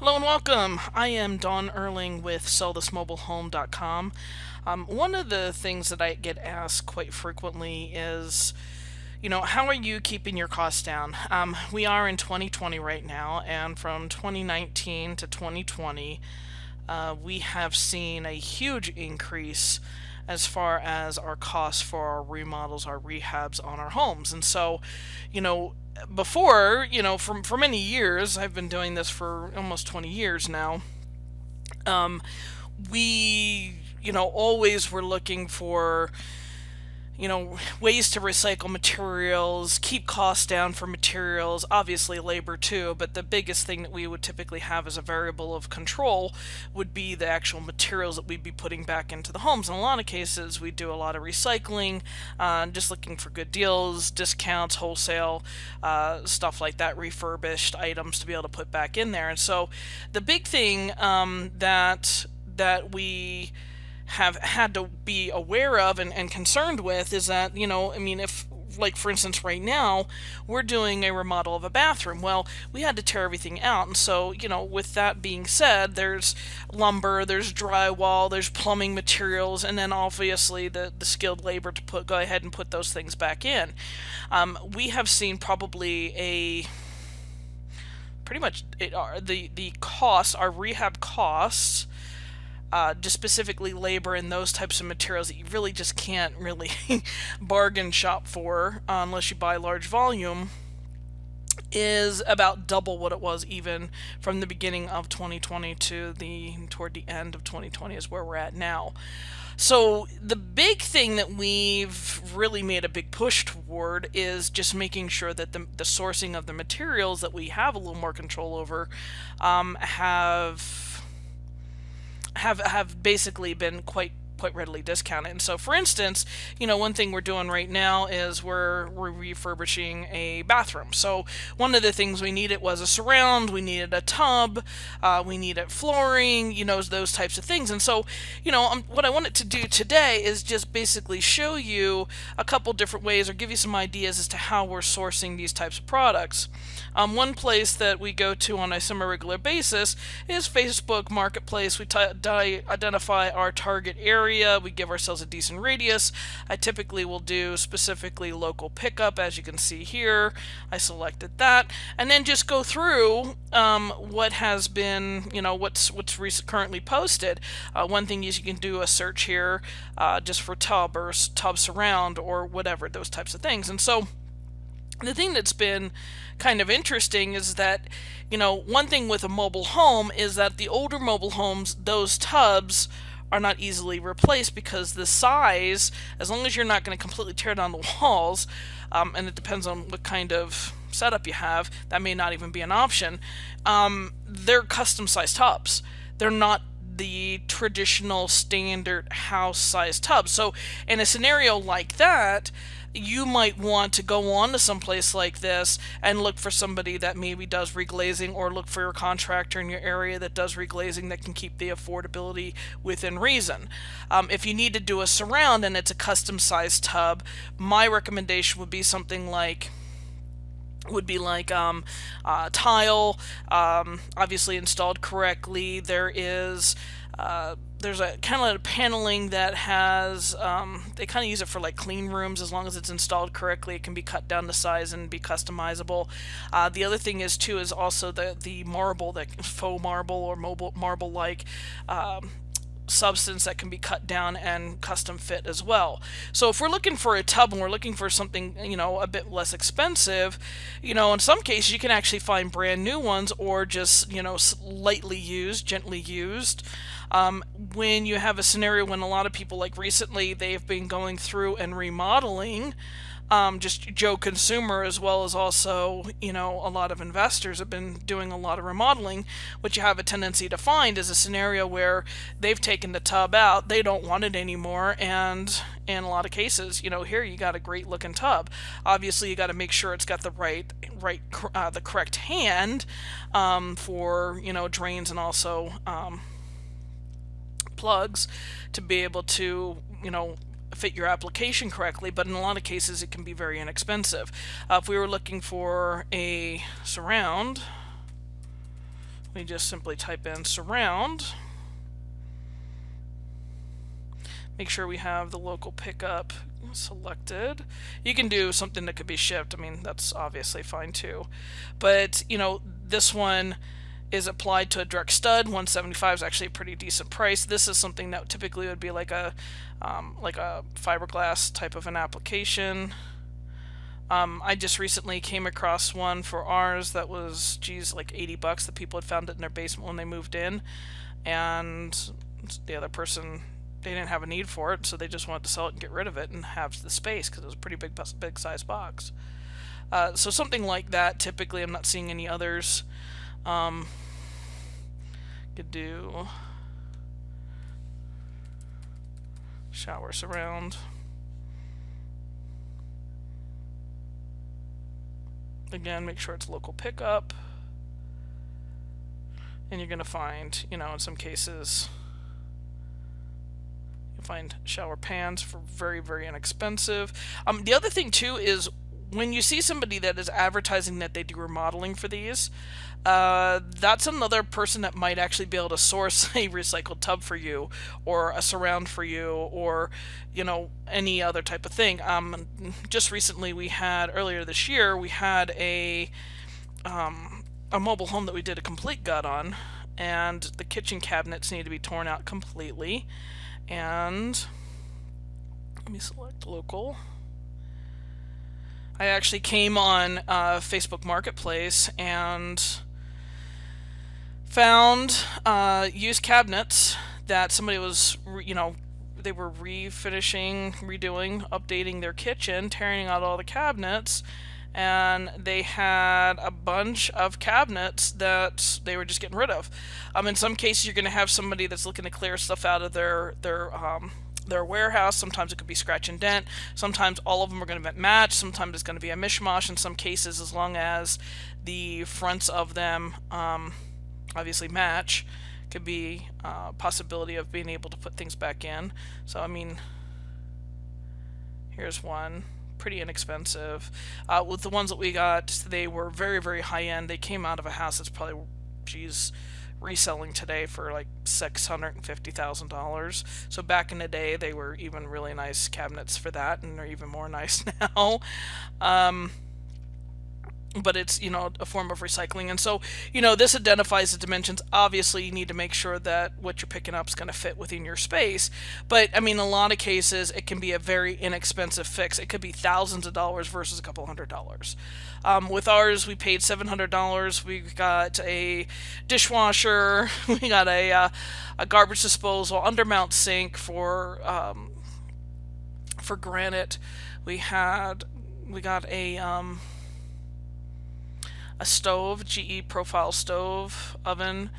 Hello and welcome. I am Don Erling with sellthismobilehome.com. One of the things that I get asked quite frequently is, how are you keeping your costs down? We are in 2020 right now, and from 2019 to 2020, we have seen a huge increase as far as our costs for our remodels, our rehabs on our homes. And so, you know, before, for many years, I've been doing this for almost 20 years now. Um, we, always were looking for ways to recycle materials, keep costs down for materials, obviously labor too, but the biggest thing that we would typically have as a variable of control would be the actual materials that we'd be putting back into the homes. In a lot of cases, we do a lot of recycling, just looking for good deals, discounts, wholesale, stuff like that, refurbished items to be able to put back in there. And so the big thing that we have had to be aware of and concerned with is that, if, like, for instance, right now, we're doing a remodel of a bathroom. Well, we had to tear everything out. And so, with that being said, there's lumber, there's drywall, there's plumbing materials, and then obviously the skilled labor to go ahead and put those things back in. We have seen probably pretty much the costs, our rehab costs, just specifically labor and those types of materials that you really just can't really bargain shop for unless you buy large volume, is about double what it was even from the beginning of 2020 to toward the end of 2020 is where we're at now. So the big thing that we've really made a big push toward is just making sure that the sourcing of the materials that we have a little more control over, have basically been quite readily discounted. And so, for instance, one thing we're doing right now is we're refurbishing a bathroom. So one of the things we needed was a surround, we needed a tub, we needed flooring, those types of things. And so, what I wanted to do today is just basically show you a couple different ways or give you some ideas as to how we're sourcing these types of products. One place that we go to on a semi-regular basis is Facebook Marketplace. We identify our target area. We give ourselves a decent radius. I typically will do specifically local pickup, as you can see here. I selected that, and then just go through what has been, what's currently posted. One thing is you can do a search here just for tub or tub surround or whatever, those types of things. And so the thing that's been kind of interesting is that, one thing with a mobile home is that the older mobile homes, those tubs are not easily replaced because the size, as long as you're not going to completely tear down the walls, and it depends on what kind of setup you have, that may not even be an option, they're custom sized tubs. They're not the traditional standard house size tub. So in a scenario like that, you might want to go on to someplace like this and look for somebody that maybe does reglazing, or look for a contractor in your area that does reglazing that can keep the affordability within reason. If you need to do a surround and it's a custom sized tub, my recommendation would be something like tile, obviously installed correctly. There's a kind of paneling that has, they kind of use it for like clean rooms. As long as it's installed correctly, it can be cut down to size and be customizable. The other thing is also the marble, that faux marble or mobile marble like substance that can be cut down and custom fit as well. So if we're looking for a tub and we're looking for something, a bit less expensive, in some cases you can actually find brand new ones, or just, lightly used, gently used. When you have a scenario when a lot of people, like recently, they've been going through and remodeling, just Joe consumer, as well as also, a lot of investors have been doing a lot of remodeling. What you have a tendency to find is a scenario where they've taken the tub out, they don't want it anymore, and in a lot of cases, here you got a great looking tub. Obviously, you got to make sure it's got the the correct hand for, drains and also plugs to be able to, fit your application correctly, but in a lot of cases it can be very inexpensive. If we were looking for a surround, we just simply type in surround. Make sure we have the local pickup selected. You can do something that could be shipped. I mean, that's obviously fine too. But, this one is applied to a direct stud. 175 is actually a pretty decent price. This is something that typically would be like a fiberglass type of an application. I just recently came across one for ours that was, like $80. The people had found it in their basement when they moved in, and the other person, they didn't have a need for it, so they just wanted to sell it and get rid of it and have the space because it was a pretty big size box. So something like that. Typically, I'm not seeing any others. Could do shower surround. Again, make sure it's local pickup. And you're going to find, in some cases, you'll find shower pans for very, very inexpensive. The other thing, too, is when you see somebody that is advertising that they do remodeling for these, that's another person that might actually be able to source a recycled tub for you, or a surround for you, or any other type of thing. Just recently, earlier this year, we had a mobile home that we did a complete gut on, and the kitchen cabinets need to be torn out completely. And let me select local. I actually came on Facebook Marketplace and found used cabinets that somebody was, they were refinishing, redoing, updating their kitchen, tearing out all the cabinets, and they had a bunch of cabinets that they were just getting rid of. In some cases, you're going to have somebody that's looking to clear stuff out of their warehouse. Sometimes it could be scratch and dent. Sometimes all of them are going to match. Sometimes it's going to be a mishmash. In some cases, as long as the fronts of them obviously match, could be a possibility of being able to put things back in. So, here's one. Pretty inexpensive. With the ones that we got, they were very, very high end. They came out of a house that's probably, reselling today for like $650,000. So back in the day, they were even really nice cabinets for that, and they're even more nice now. But it's, a form of recycling. And so, this identifies the dimensions. Obviously, you need to make sure that what you're picking up is going to fit within your space. But, in a lot of cases, it can be a very inexpensive fix. It could be thousands of dollars versus a couple $100s. With ours, we paid $700. We got a dishwasher. We got a garbage disposal, undermount sink for granite. We got a stove, GE profile stove, oven,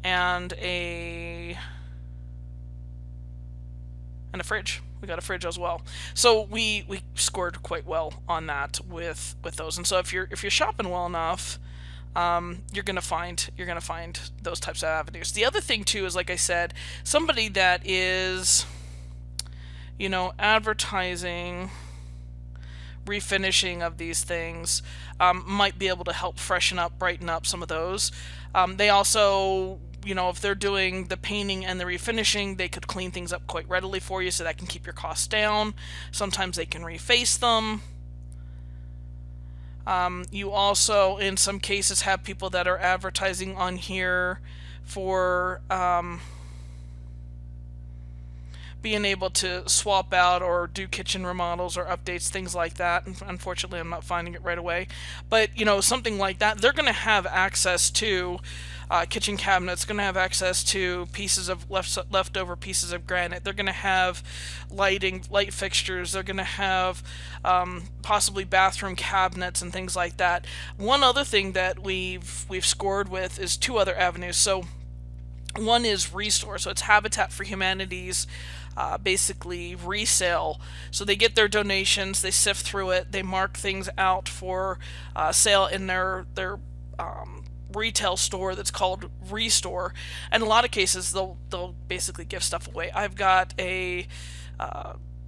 and a fridge. We got a fridge as well. So we scored quite well on that with those. And so if you're shopping well enough, you're gonna find those types of avenues. The other thing too is, like I said, somebody that is advertising refinishing of these things might be able to help freshen up, brighten up some of those. They also, if they're doing the painting and the refinishing, they could clean things up quite readily for you, so that can keep your costs down. Sometimes they can reface them. You also, in some cases, have people that are advertising on here for being able to swap out or do kitchen remodels or updates, things like that. And unfortunately, I'm not finding it right away. But, something like that, they're going to have access to kitchen cabinets, going to have access to pieces of leftover pieces of granite. They're going to have light fixtures. They're going to have possibly bathroom cabinets and things like that. One other thing that we've scored with is two other avenues. So one is Restore. So it's Habitat for Humanity's basically resale. So they get their donations, they sift through it, they mark things out for sale in their retail store that's called Restore. And in a lot of cases, they'll basically give stuff away. I've got a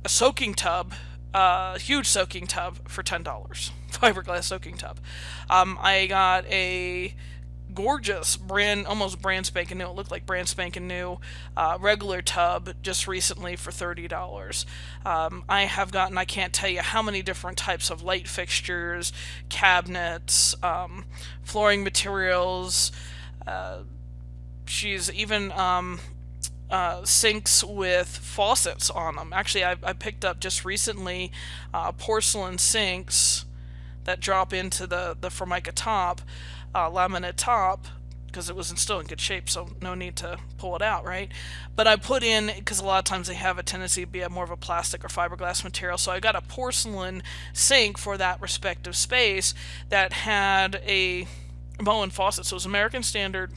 soaking tub, a huge soaking tub for $10, fiberglass soaking tub. I got a gorgeous, almost brand spanking new. It looked like brand spanking new regular tub just recently for $30. I have gotten, I can't tell you how many different types of light fixtures, cabinets, flooring materials. She's even sinks with faucets on them. Actually, I picked up just recently porcelain sinks that drop into the Formica top, laminate top, because it was still in good shape, so no need to pull it out, right? But I put in, because a lot of times they have a tendency to be a more of a plastic or fiberglass material, so I got a porcelain sink for that respective space that had a Moen faucet, so it was American Standard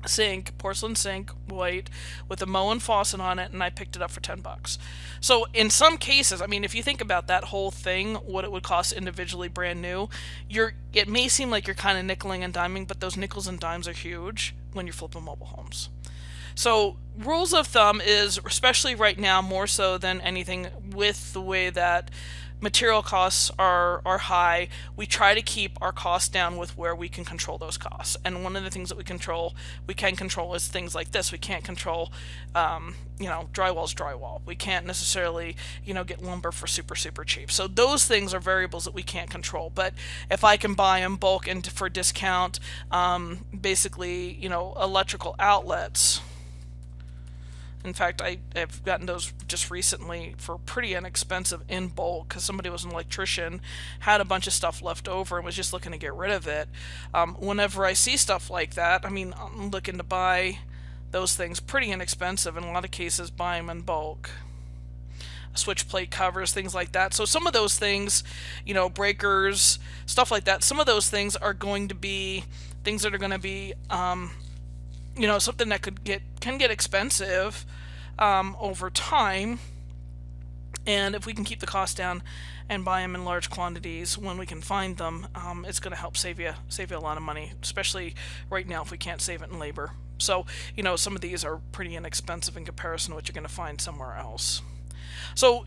sink, porcelain sink, white, with a Moen faucet on it, and I picked it up for $10. So in some cases, I mean, if you think about that whole thing, what it would cost individually brand new, it may seem like you're kind of nickeling and diming, but those nickels and dimes are huge when you're flipping mobile homes. So rules of thumb is, especially right now, more so than anything, with the way that material costs are high, we try to keep our costs down with where we can control those costs. And one of the things that we can control is things like this. We can't control, drywall's drywall. We can't necessarily, get lumber for super, super cheap. So those things are variables that we can't control. But if I can buy in bulk and for discount, basically, electrical outlets. In fact, I've gotten those just recently for pretty inexpensive in bulk, because somebody was an electrician, had a bunch of stuff left over and was just looking to get rid of it. Whenever I see stuff like that, I mean, I'm looking to buy those things pretty inexpensive. In a lot of cases, buy them in bulk. Switch plate covers, things like that. So some of those things, breakers, stuff like that, some of those things are going to be things that are going to be something that can get expensive over time. And if we can keep the cost down and buy them in large quantities when we can find them, it's going to help save you a lot of money, especially right now if we can't save it in labor. So, some of these are pretty inexpensive in comparison to what you're going to find somewhere else. So,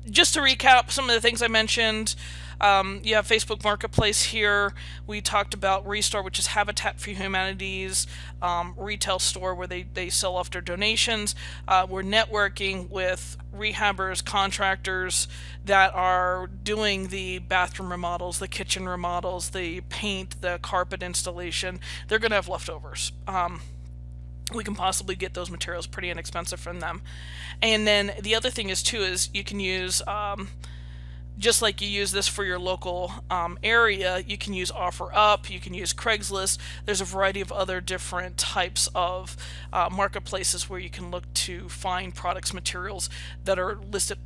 just to recap some of the things I mentioned, you have Facebook Marketplace here. We talked about Restore, which is Habitat for Humanity's retail store where they sell off their donations. We're networking with rehabbers, contractors that are doing the bathroom remodels, the kitchen remodels, the paint, the carpet installation. They're going to have leftovers. We can possibly get those materials pretty inexpensive from them. And then the other thing is you can use, just like you use this for your local area, you can use OfferUp, you can use Craigslist. There's a variety of other different types of marketplaces where you can look to find products, materials that are listed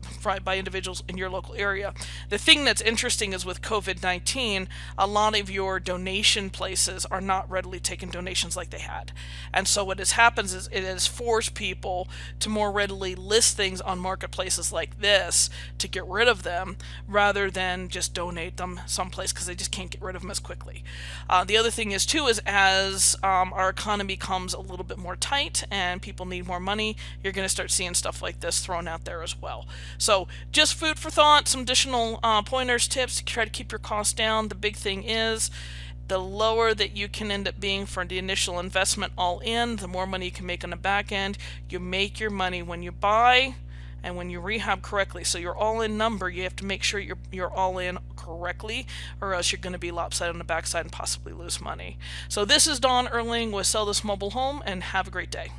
by individuals in your local area. The thing that's interesting is with COVID-19, a lot of your donation places are not readily taking donations like they had. And so what has happened is it has forced people to more readily list things on marketplaces like this to get rid of them, rather than just donate them someplace because they just can't get rid of them as quickly. The other thing is as our economy becomes a little bit more tight and people need more money, you're going to start seeing stuff like this thrown out there as well. So just food for thought, some additional pointers, tips to try to keep your costs down. The big thing is the lower that you can end up being for the initial investment all in, the more money you can make on the back end. You make your money when you buy and when you rehab correctly. So your all-in number, you have to make sure you're all in correctly, or else you're going to be lopsided on the backside and possibly lose money. So this is Dawn Erling with Sell This Mobile Home, and have a great day.